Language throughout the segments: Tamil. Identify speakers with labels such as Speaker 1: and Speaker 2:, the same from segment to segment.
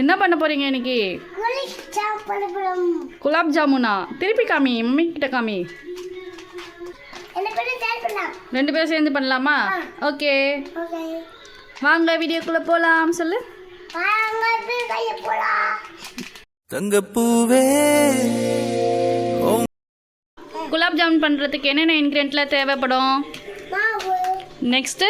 Speaker 1: என்ன பண்ண போறீங்க இன்னைக்கு? குலாப் ஜாமுனா. திருப்பி காமி, மம்மி கிட்ட காமி. ரெண்டு பேரும் சேர்ந்து பண்ணலாமா? ஓகே. வாங்க வீடியோக்குள்ள போலாம். சொல்லு.
Speaker 2: தங்கப்பூவே.
Speaker 1: குலாப் ஜாமுன் பண்றதுக்கு என்னென்ன இன்கிரியன்ட்லாம் தேவைப்படும்? Next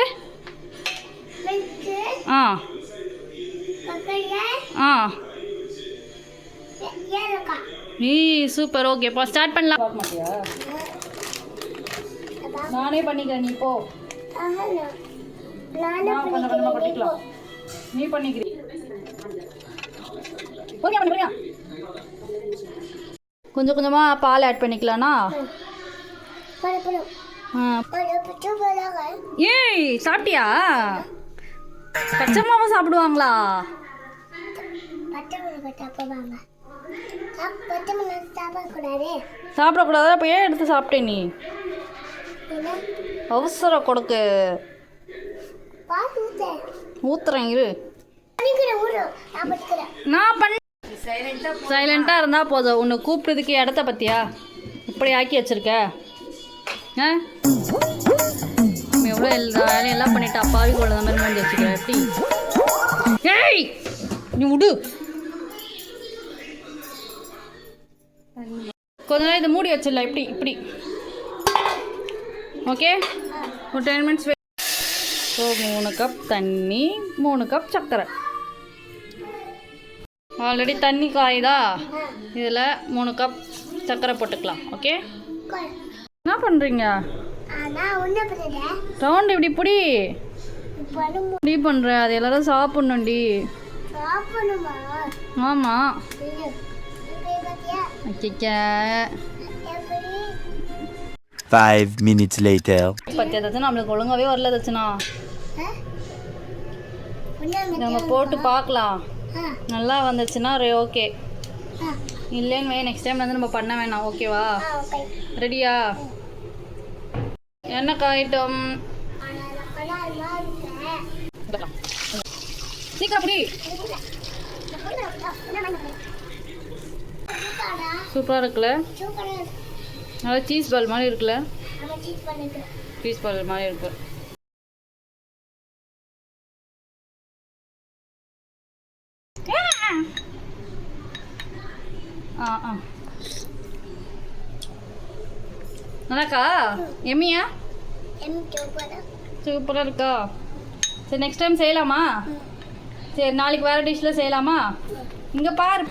Speaker 1: super. ஓகே, இப்போ ஸ்டார்ட் பண்ணலாம். நானே பண்ணிக்கிறேன், நீ போ. பண்ணிக்கலாம், நீ பண்ணிக்கிறீ. கொஞ்சம் கொஞ்சமாக பால் ஆட் பண்ணிக்கலாம்னா? ஏய், சாப்பிட்டியா? பச்சை மாவை சாப்பிடுவாங்களா? சாப்பிடக்கூடாது. அப்போ ஏன் எடுத்து சாப்பிட்டேன் நீ? அவசரம் கொடுக்கு. ஊத்துறேன் இரு. நான் பண்ண சைலண்டாக இருந்தால் போதும். உன்னை கூப்பிட்றதுக்கு இடத்த பற்றியா இப்படி ஆக்கி வச்சிருக்க? எவ்வளோ வேலையெல்லாம் பண்ணிட்டா பாவி கொள்ள மாதிரி மூஞ்சி வச்சுக்கிறேன். எப்படி? ஏய், நீ விடு. கொஞ்ச நேரம் இதை மூடி வச்சிடலாம். இப்படி இப்படி. ஓகே, ஒரு 10 மினிட்ஸ். ஸோ 3 கப் தண்ணி, 3 கப் சர்க்கரை. ஆல்ரெடி தண்ணி காயுதா? இதில் 3 கப் சர்க்கரை போட்டுக்கலாம். ஓகே, என்ன பண்ணுறீங்க? ரவுண்ட் இப்படி இப்படி இப்படி பண்ணுற. அது எல்லாரும் சாப்பிட்ணுண்டி. ஆமாம். ஓகே.
Speaker 2: 5 minutes later.
Speaker 1: பத்தியா தச்சுனா? நம்மளுக்கு ஒழுங்காகவே வரல தச்சுனா. நம்ம போட்டு பார்க்கலாம். நல்லா வந்துச்சுன்னா ஓகே. இல்லைன்னு நெக்ஸ்ட் டைம் வந்து நம்ம பண்ண வேணாம். ஓகேவா? ரெடியா? என்ன காயிட்டம்? சீக்கிரம் அப்படி. சூப்பராக இருக்குல்ல? நல்லா சீஸ் பால் மாதிரி இருக்குல்ல? சீஸ் பால் மாதிரி இருக்கு. நல்லாக்கா? எம்மியா? சூப்பராக இருக்கா? சரி, நெக்ஸ்ட் டைம் செய்யலாமா? சரி, நாளைக்கு வேறு டிஷ்ஷில் செய்யலாமா? இங்கே பாரு.